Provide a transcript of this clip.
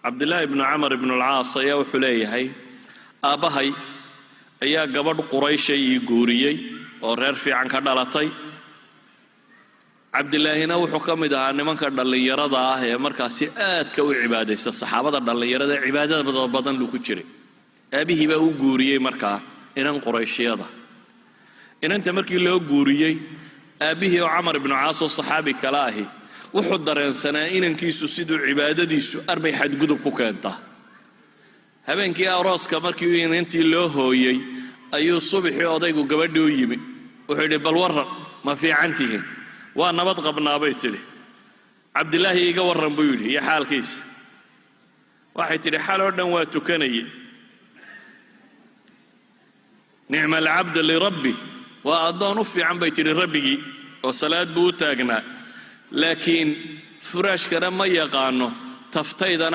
عبد الله بن عمرو بن العاص ayaa wuxuu leeyahay aabahay ayaa gabadh Quraysh ay guuriyay oo reer fiican ka dhalatay Abdullaahina wuxuu ka mid ahaa nimanka dhalinyarada ah ee markaasi aad ka u cibaadeysta saxaabada dhalinyarada cibaadada badan lagu jiray aabihii baa u guuriyay markaa inan Qurayshiyada inanta markii loo guuriyay aabihii oo Umar ibn Aas oo saxaabi kala ahi wuxuu dareensanaa inankiisu sidoo cibaadadiisu arbay xad gudub ku keenta habeenkii arooska markii inantii loo hooyay ayuu subaxii odaygu gabadhii u yimi wuxuu yiri bal waran ma fiicantihiin waa nabad qabnaabay tiri Abdullah iga waran buu yiri ya xaalkiisa waxay tiri xal oo dhan waa tukanay ni'ma al-'abd li rabbi wa adanu fi 'an bay tiri rabbigi oo salaad buu taagnaa laakiin furaashkana ma yaqaano taftaydana